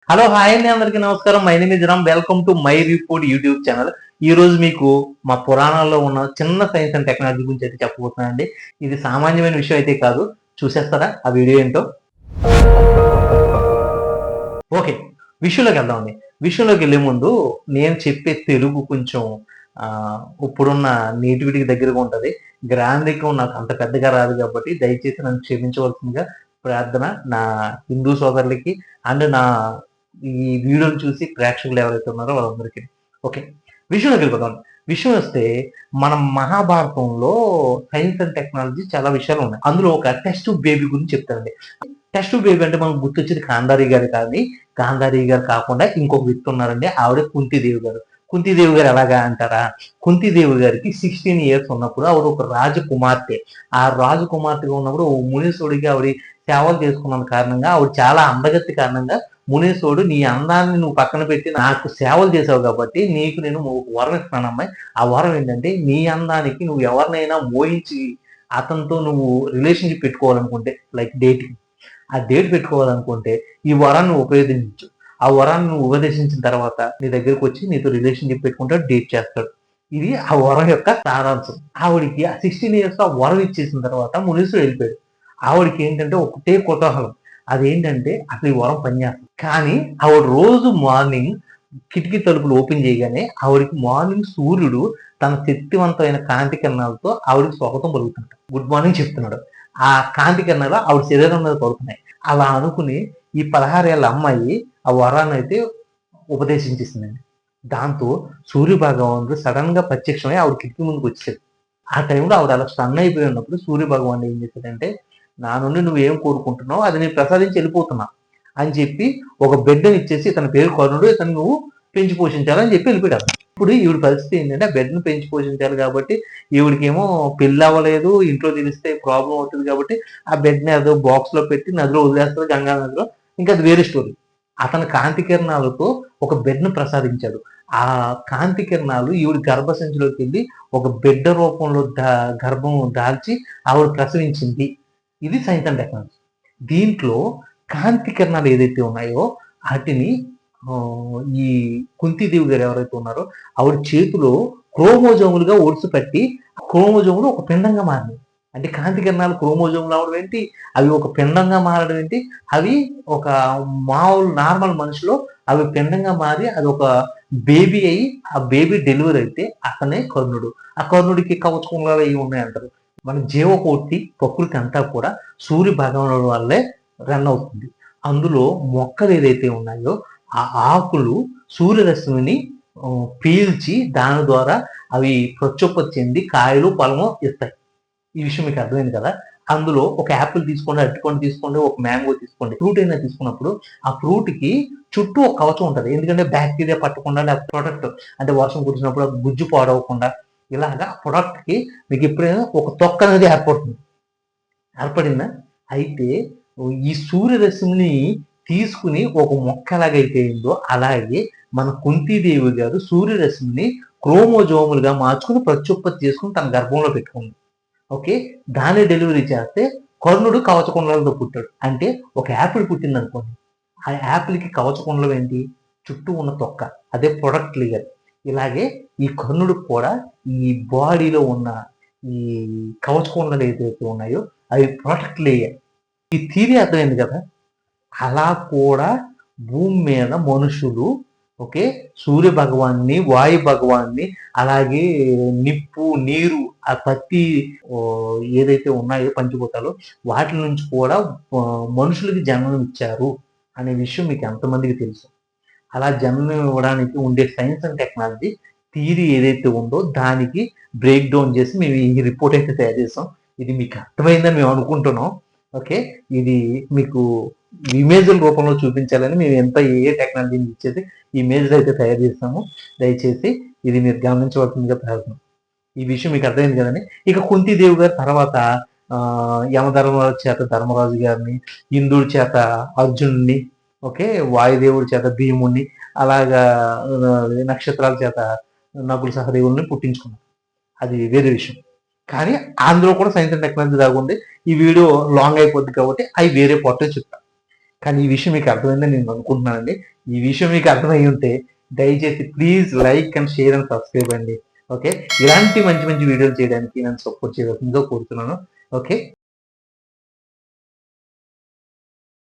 Hello hi అండి, అందరికీ నమస్కారం. My name is Ram. Welcome to my report YouTube channel. ఈ రోజు మీకు మా పురాణాల్లో ఉన్న చిన్న సైన్స్ అండ్ టెక్నాలజీ గురించి అయితే చెప్పబోతున్నానండి. ఇది సామాన్యమైన విషయం అయితే కాదు. చూసేస్తారా ఆ వీడియో ఏంటో? ఓకే, విషయంలోకి వెళ్దామండి. విషయంలోకి వెళ్ళే ముందు నేను చెప్పే తెలుగు కొంచెం ఇప్పుడున్న నేటివిటీకి దగ్గరగా ఉంటుంది. గ్రాంధికం నాకు అంత పెద్దగా రాదు కాబట్టి దయచేసి నన్ను క్షమించవలసిందిగా ప్రార్థన నా హిందూ సోదరులకి అండ్ నా ఈ వీడియోని చూసి ప్రేక్షకులు ఎవరైతే ఉన్నారో వాళ్ళందరికీ. ఓకే, విషయంలోకి వెళ్ళిపోతాం. విషయం వస్తే మనం మహాభారతంలో సైన్స్ అండ్ టెక్నాలజీ చాలా విషయాలు ఉన్నాయి. అందులో ఒక టెస్ట్ బేబీ గురించి చెప్తానండి. టెస్ట్ బేబీ అంటే మనకు గుర్తొచ్చేది గాంధారి గారు. కానీ గాంధారి గారు కాకుండా ఇంకొక వ్యక్తి ఉన్నారండి, ఆవిడ కుంతీదేవి గారు. కుంతీదేవి గారు ఎలాగా అంటారా? కుంతీదేవి గారికి 16 years ఉన్నప్పుడు ఆవిడ ఒక రాజకుమార్తె. ఆ రాజకుమార్తెగా ఉన్నప్పుడు ఓ మునీశ్వరుడికి ఆవిడ సేవలు చేసుకున్న కారణంగా ఆవిడ చాలా అందగత్తి కారణంగా మునీశ్వరుడు, నీ అందాన్ని నువ్వు పక్కన పెట్టి నాకు సేవలు చేసావు కాబట్టి నీకు నేను వరం ఇస్తున్నాను అమ్మాయి. ఆ వరం ఏంటంటే, నీ అందానికి నువ్వు ఎవరినైనా మోహించి అతనితో నువ్వు రిలేషన్షిప్ పెట్టుకోవాలనుకుంటే, లైక్ డేటింగ్, ఆ డేట్ పెట్టుకోవాలనుకుంటే ఈ వరాన్ని ఉపయోగించు. ఆ వరాన్ని నువ్వు ఉపదేశించిన తర్వాత నీ దగ్గరకు వచ్చి నీతో రిలేషన్షిప్ పెట్టుకుంటాడు, డేట్ చేస్తాడు. ఇది ఆ వరం యొక్క సారాంశం. ఆవిడికి ఆ 16 years ఆ వరం ఇచ్చేసిన తర్వాత మునీశ్వరుడు వెళ్ళిపోయాడు. ఆవిడకి ఏంటంటే ఒకటే కుతూహలం, అదేంటంటే అసలు ఈ వరం పనిచేస్తుంది. కానీ ఆవిడ రోజు మార్నింగ్ కిటికీ తలుపులు ఓపెన్ చేయగానే ఆవిడకి మార్నింగ్ సూర్యుడు తన శక్తివంతమైన కాంతి కిరణాలతో ఆవిడకి స్వాగతం పలుకుతుంటాడు, గుడ్ మార్నింగ్ చెప్తున్నాడు. ఆ కాంతి కిరణాలు ఆవిడ శరీరం మీద పడుతున్నాయి. అలా అనుకుని ఈ 16 ఏళ్ళ అమ్మాయి ఆ వరాన్ని అయితే ఉపదేశించేసిందండి. దాంతో సూర్య భగవానుడు సడన్ గా ప్రత్యక్షమై ఆవిడ కిటికీ ముందుకు వచ్చాడు. ఆ టైంలో ఆవిడ అలా స్టన్ అయిపోయి ఉన్నప్పుడు సూర్య భగవానుడు ఏం చేశాడంటే, నా నుండి నువ్వేం కోరుకుంటున్నావు అది నేను ప్రసాదించి వెళ్ళిపోతున్నా అని చెప్పి ఒక బిడ్డని ఇచ్చేసి, ఇతని పేరు కర్ణుడు, ఇతను నువ్వు పెంచి పోషించాలని చెప్పి వెళ్ళిపోయాడు. ఇప్పుడు ఈవిడ పరిస్థితి ఏంటంటే, ఆ బిడ్డను పెంచి పోషించాలి కాబట్టి ఈవిడికేమో పెళ్ళి అవ్వలేదు, ఇంట్లో తెలిస్తే ప్రాబ్లం అవుతుంది కాబట్టి ఆ బిడ్డని ఏదో బాక్స్ లో పెట్టి నదిలో వదిలేస్తారు, గంగా నదిలో. ఇంకా అది వేరే స్టోరీ. అతని కాంతి కిరణాలతో ఒక బిడ్డను ప్రసాదించాడు. ఆ కాంతి కిరణాలు ఈవిడ గర్భసంచిలోకి వెళ్ళి ఒక బిడ్డ రూపంలో గర్భం దాల్చి ఆవిడ ప్రసవించింది. ఇది సైన్స్ అండ్ టెక్నాలజీ. దీంట్లో కాంతి కిరణాలు ఏదైతే ఉన్నాయో వాటిని ఈ కుంతీదేవి గారు ఎవరైతే ఉన్నారో ఆవిడ చేతిలో క్రోమోజోములుగా ఒడిసిపెట్టి క్రోమోజోములు ఒక పిండంగా మారినాయి. అంటే కాంతి కిరణాలు క్రోమోజోములు అవడం ఏంటి, అవి ఒక పిండంగా మారడం ఏంటి, అవి ఒక మామూలు నార్మల్ మనిషిలో అవి పిండంగా మారి అది ఒక బేబీ అయ్యి ఆ బేబీ డెలివరీ అయితే అతనే కర్ణుడు. ఆ కర్ణుడికి కవచకుండాలు అవి ఉన్నాయంటారు. మన జీవకోటి ప్రకృతి అంతా కూడా సూర్య భగవానుడి వల్లే రన్ అవుతుంది. అందులో మొక్కలు ఏదైతే ఉన్నాయో ఆ ఆకులు సూర్యరశ్మిని పీల్చి దాని ద్వారా అవి ప్రత్యుత్పత్తి చెంది కాయలు ఫలము ఇస్తాయి. ఈ విషయం మీకు అర్థమైంది కదా? అందులో ఒక యాపిల్ తీసుకోండి, అరటిపండు తీసుకోండి, ఒక మ్యాంగో తీసుకోండి, ఫ్రూట్ అయినా తీసుకున్నప్పుడు ఆ ఫ్రూట్ కి చుట్టూ ఒక కవచం ఉంటుంది. ఎందుకంటే బ్యాక్టీరియా పట్టకుండా, లేకపోతే ప్రొడక్ట్ అంటే వర్షం కురిసినప్పుడు గుజ్జు పాడవకుండా, ఇలాగా ప్రొడక్ట్ కి మీకు ఎప్పుడైనా ఒక తొక్క అనేది ఏర్పడిందా? అయితే ఈ సూర్యరశ్మిని తీసుకుని ఒక మొక్క ఎలాగైతే అయిందో అలాగే మన కుంతీదేవి గారు సూర్యరశ్మిని క్రోమోజోములుగా మార్చుకుని ప్రత్యుత్పత్తి చేసుకుని తన గర్భంలో పెట్టుకుంది. ఓకే, దాన్ని డెలివరీ చేస్తే కర్ణుడు కవచకుండలతో పుట్టాడు. అంటే ఒక యాపిల్ పుట్టింది అనుకోండి, ఆ యాపిల్కి కవచకుండలం ఏంటి, చుట్టూ ఉన్న తొక్క, అదే ప్రొడక్ట్ లేయర్. ఇలాగే ఈ కర్ణుడికి కూడా ఈ బాడీలో ఉన్న ఈ కవచకుండలు ఏదైతే ఉన్నాయో అవి ప్రొడక్ట్ లేయర్. ఈ థియరీ అర్థమైంది కదా? అలా కూడా భూమి మీద మనుషులు, ఓకే, సూర్య భగవాన్ని, వాయు భగవాన్ని, అలాగే నిప్పు, నీరు, ఆ ప్రతి ఏదైతే ఉన్నాయో పంచభూతాలు వాటి నుంచి కూడా మనుషులకి జన్మం ఇచ్చారు అనే విషయం మీకు ఎంతమందికి తెలుసు? అలా జన్మం ఇవ్వడానికి ఉండే సైన్స్ అండ్ టెక్నాలజీ థియరీ ఏదైతే ఉందో దానికి బ్రేక్ డౌన్ చేసి మేము ఈ రిపోర్ట్ అయితే తయారు చేసాం. ఇది మీకు అర్థమైందని మేము అనుకుంటున్నాం. ఓకే, ఇది మీకు ఇమేజ్ల రూపంలో చూపించాలని మేము ఎంత ఏ టెక్నాలజీని ఇచ్చేది ఇమేజ్లు అయితే తయారు చేస్తాము. దయచేసి ఇది మీరు గమనించవలసిందిగా ప్రయత్నం. ఈ విషయం మీకు అర్థమైంది కదండి. ఇక కుంతీదేవి గారి తర్వాత యమధర్మరాజు చేత ధర్మరాజు గారిని, ఇంద్రుడి చేత అర్జునుడిని, ఓకే, వాయుదేవుడి చేత భీముడిని, అలాగా నక్షత్రాల చేత నకుల సహదేవుల్ని పుట్టించుకున్నారు. అది వేరే విషయం. కానీ అందులో కూడా సైన్స్ అండ్ టెక్నాలజీ దాగుంది. ఈ వీడియో లాంగ్ అయిపోద్ది కాబట్టి అవి వేరే పార్ట్ చెప్తాను. కానీ ఈ విషయం మీకు అర్థమైందని నేను అనుకుంటున్నానండి. ఈ విషయం మీకు అర్థమై ఉంటే దయచేసి please like and share and subscribe అండి. ఓకే, ఇలాంటి మంచి మంచి వీడియోలు చేయడానికి నన్ను సపోర్ట్ చేయవలసిందిగా కోరుతున్నాను. ఓకే.